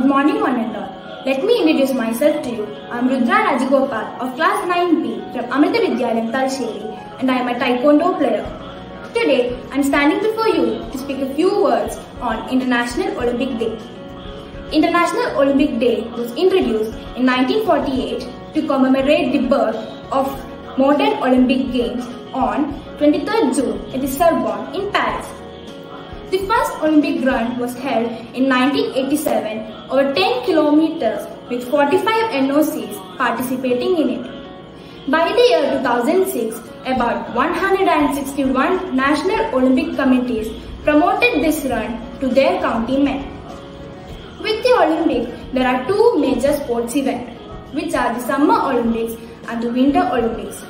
morning, one and all. Let me introduce myself to you. I am Rudra Rajagopal of class 9B from Amrita Vidyalayam Talsheri, and I am a taekwondo player. Today, I am standing before you to speak a few words on International Olympic Day. International Olympic Day was introduced in 1948 to commemorate the birth of modern Olympic Games on 23rd June at the Sorbonne in Paris. The first Olympic run was held in 1987 over 10 kilometers with 45 NOCs participating in it. By the year 2006, about 161 national Olympic committees promoted this run to their county men. With the Olympics, there are two major sports events, which are the Summer Olympics and the Winter Olympics.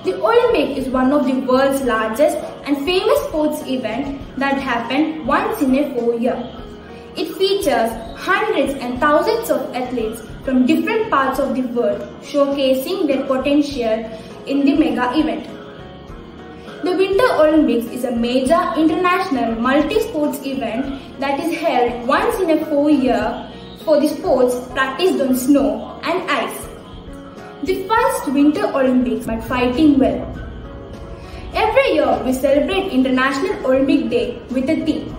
The Olympic is one of the world's largest and famous sports events that happen once in a 4 year. It features hundreds and thousands of athletes from different parts of the world showcasing their potential in the mega event. The Winter Olympics is a major international multi-sports event that is held once in a 4 year for the sports practiced on snow and ice. The first Winter Olympics but fighting well. Every year we celebrate International Olympic Day with a theme.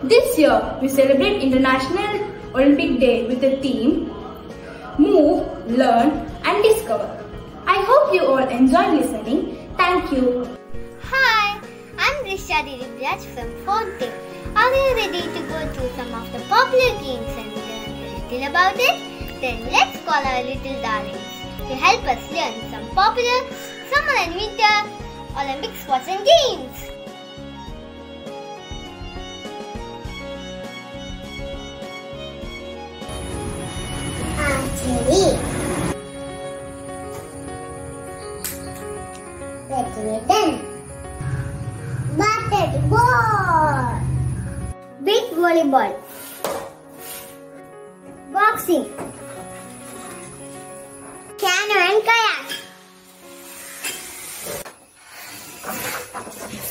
This year we celebrate International Olympic Day with the theme Move, Learn and Discover. I hope you all enjoyed listening. Thank you. Hi, I'm Risha Divraj from 4th day. Are you ready to go through some of the popular games and learn a little about it? Then let's call our little darlings to help us learn some popular summer and winter Olympic sports and games. Archery, badminton, basketball, beach volleyball, boxing, canoe and kayak,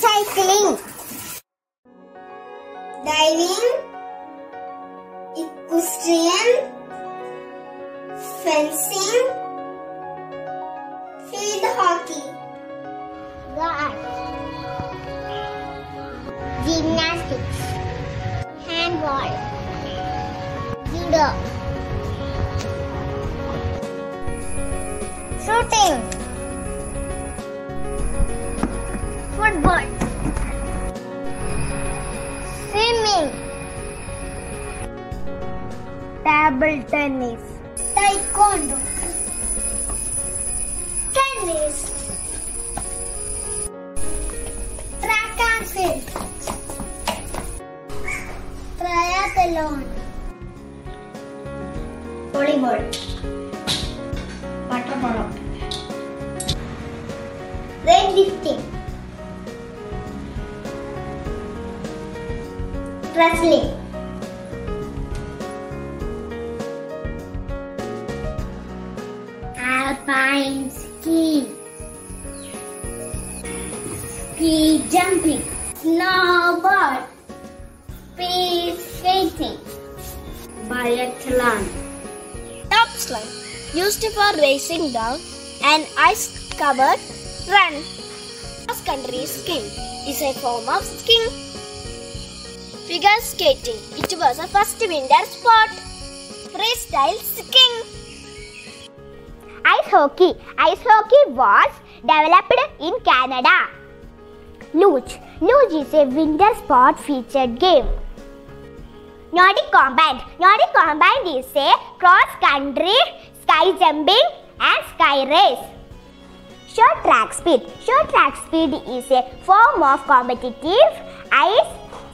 cycling, diving, equestrian, fencing, field hockey, golf, gymnastics, handball, judo, shooting, football, swimming, table tennis, taekwondo, tennis, track and field, triathlon, volleyball, water polo, weightlifting, wrestling, alpine skiing, ski jumping, snowboard, speed skating, biathlon, top slide, used for racing down an ice-covered run. Cross-country skiing is a form of skiing. Figure skating, it was a first winter sport. Freestyle skiing. Ice hockey. Ice hockey was developed in Canada. Luge. Luge is a winter sport featured game. Nordic Combat. Nordic Combat is a cross-country sky jumping and sky race. Short track speed. Short track speed is a form of competitive ice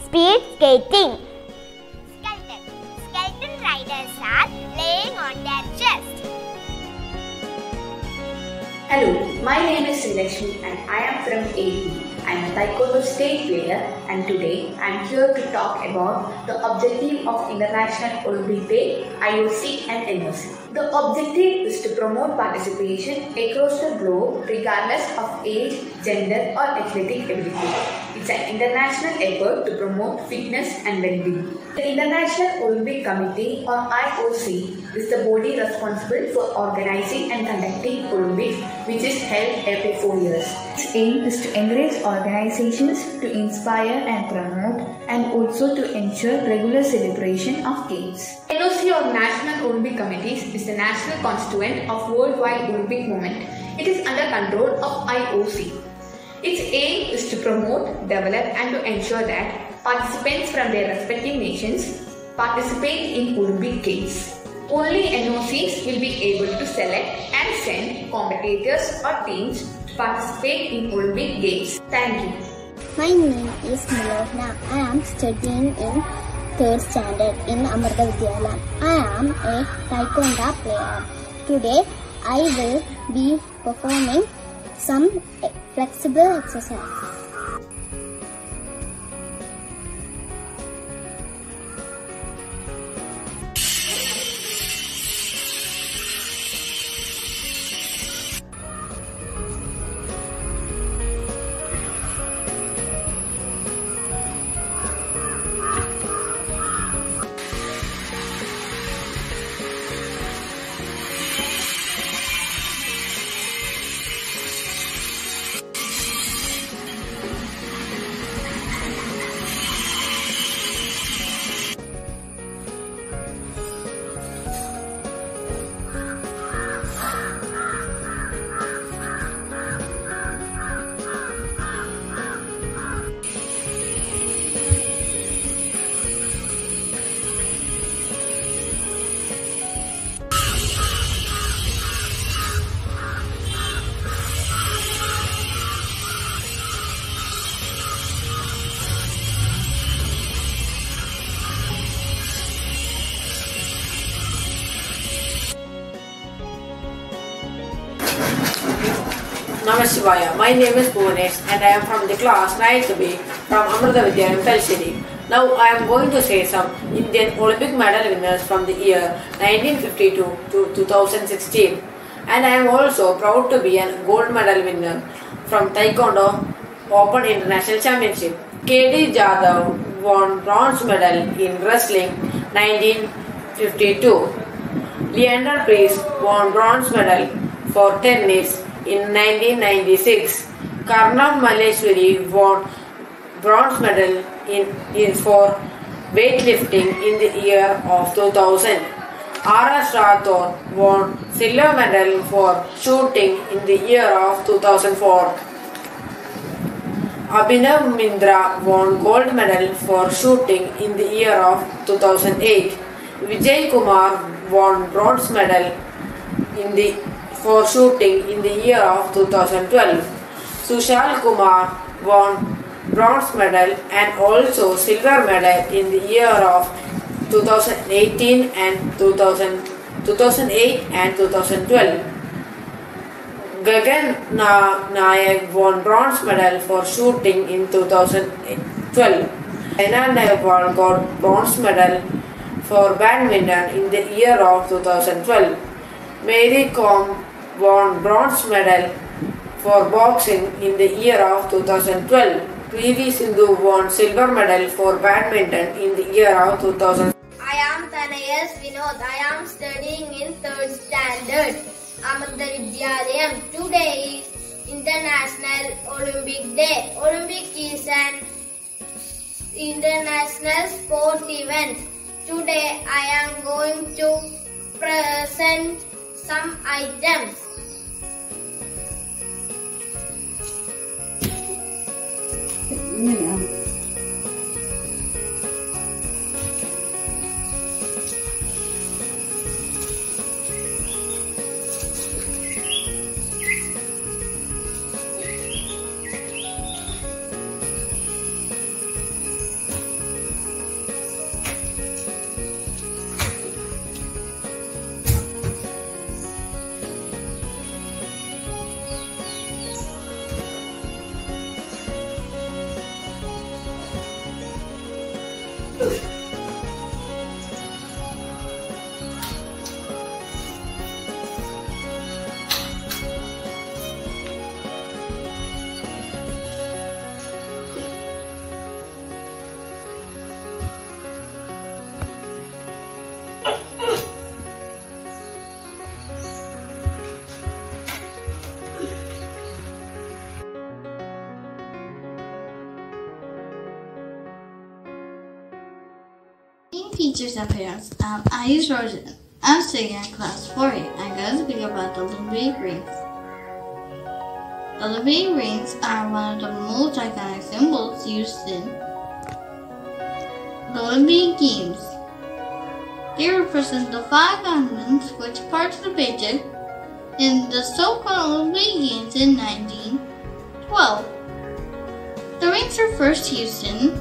speed skating. Skeleton. Skeleton riders are laying on their chest. Hello, my name is Srilakshmi and I am from AP. I am a Taekwondo state player and today I am here to talk about the objective of International Olympic Day, IOC and NOC. The objective is to promote participation across the globe regardless of age, gender or athletic ability. It's an international effort to promote fitness and well-being. The International Olympic Committee, or IOC, is the body responsible for organizing and conducting Olympics, which is held every 4 years. Its aim is to encourage organizations to inspire and promote, and also to ensure regular celebration of games. NOC, or National Olympic Committees, is the national constituent of worldwide Olympic movement. It is under control of IOC. Its aim is to promote, develop and to ensure that participants from their respective nations participate in Olympic Games. Only NOCs will be able to select and send competitors or teams to participate in Olympic Games. Thank you. My name is Milona. I am studying in 3rd standard in Amrita Vidyalayam. I am a Taekwondo player. Today I will be performing some flexible exercise. Namaskar. My name is Bhuvanesh and I am from the class 9th B from Amrita Vidyalayam, Talcherry. Now I am going to say some Indian Olympic medal winners from the year 1952 to 2016. And I am also proud to be a gold medal winner from Taekwondo Open International Championship. KD Jadhav won bronze medal in wrestling 1952. Leander Paes won bronze medal for tennis in 1996. Karnam Malleswari won bronze medal for weightlifting in the year of 2000. R.S. Rathore won silver medal for shooting in the year of 2004. Abhinav Mindra won gold medal for shooting in the year of 2008. Vijay Kumar won bronze medal for shooting in the year of 2012. Sushal Kumar won bronze medal and also silver medal in the year of 2018 and 2008 and 2012. Gagan Nayak won bronze medal for shooting in 2012. Saina Nehwal got bronze medal for badminton in the year of 2012. Mary Kom won bronze medal for boxing in the year of 2012. PV Sindhu won silver medal for badminton in the year of 2000. I am Tanayas Vinod. I am studying in 3rd standard. Amrita Vidyalayam. Today is International Olympic Day. Olympic is an international sport event. Today I am going to present some items. teachers and parents. I'm Ayush Rojan. I'm studying in class 4A. I'm going to speak about the Olympic rings. The Olympic rings are one of the most iconic symbols used in the Olympic Games. They represent the 5 continents which participated in the so-called Olympic Games in 1912. The rings were first used in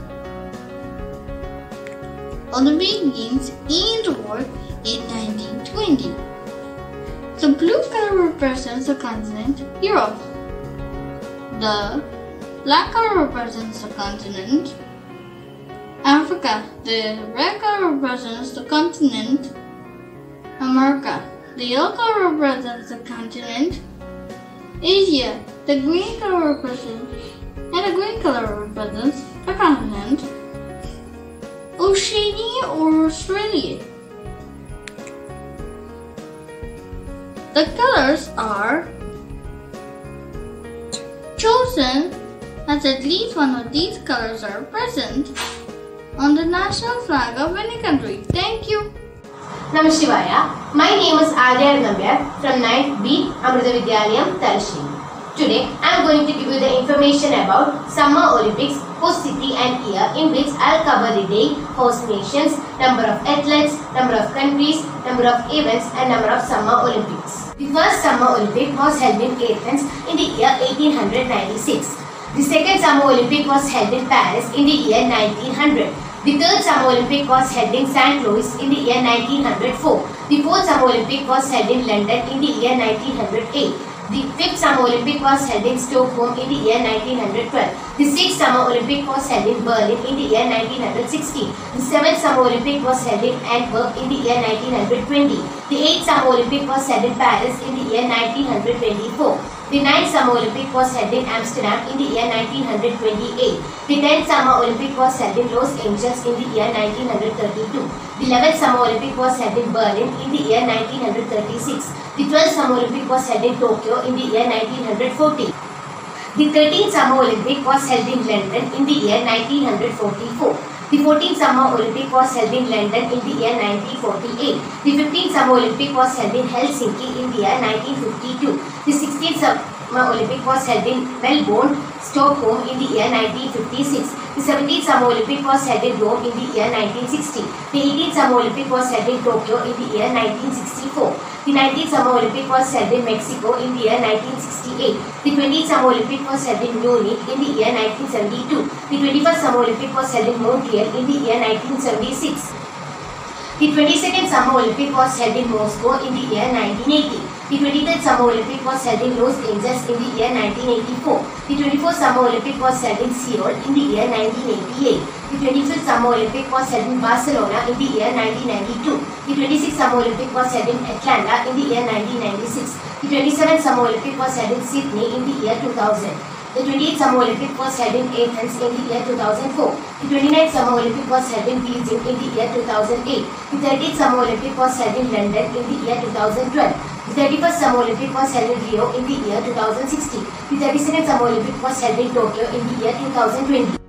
Olympic Games indoor in 1920. The blue color represents the continent Europe. The black color represents the continent Africa. The red color represents the continent America. The yellow color represents the continent Asia. The green color represents the continent Oceania or Australia. The colors are chosen as at least one of these colors are present on the national flag of any country. Thank you. Namashivaya. My name is Arya Nambiyar from 9th B Amrita Vidyalayam, Talasheri. Today I am going to give you the information about Summer Olympics, host city and year, in which I will cover the day, host nations, number of athletes, number of countries, number of events and number of Summer Olympics. The first Summer Olympic was held in Athens in the year 1896. The second Summer Olympic was held in Paris in the year 1900. The third Summer Olympic was held in St. Louis in the year 1904. The fourth Summer Olympic was held in London in the year 1908. The fifth Summer Olympic was held in Stockholm in the year 1912. The sixth Summer Olympic was held in Berlin in the year 1916. The seventh Summer Olympic was held in Antwerp in the year 1920. The eighth Summer Olympic was held in Paris in the year 1924. The ninth Summer Olympic was held in Amsterdam in the year 1928. The 10th Summer Olympic was held in Los Angeles in the year 1932. The 11th Summer Olympic was held in Berlin in the year 1936. The 12th Summer Olympic was held in Tokyo in the year 1940. The 13th Summer Olympic was held in London in the year 1944. The 14th Summer Olympic was held in London in the year 1948. The 15th Summer Olympic was held in Helsinki in the year 1952. The 16th Summer Olympic was held in Melbourne, Stockholm in the year 1956. The 17th Summer Olympic was held in Rome in the year 1960. The 18th Summer Olympic was held in Tokyo in the year 1964. The 19th Summer Olympic was held in Mexico in the year 1968. The 20th Summer Olympic was held in Munich in the year 1972. The 21st Summer Olympic was held in Montreal in the year 1976. The 22nd Summer Olympic was held in Moscow in the year 1980. The 23rd Summer Olympic was held in Los Angeles in the year 1984. The 24th Summer Olympic was held in Seoul in the year 1988. The 25th Summer Olympic was held in Barcelona in the year 1992. The 26th Summer Olympic was held in Atlanta in the year 1996. The 27th Summer Olympic was held in Sydney in the year 2000. The 28th Summer Olympic was held in Athens in the year 2004. The 29th Summer Olympic was held in Beijing in the year 2008. The 30th Summer Olympic was held in London in the year 2012. The 31st Summer Olympic was held in Rio in the year 2016. The 32nd Summer Olympic was held in Tokyo in the year 2020.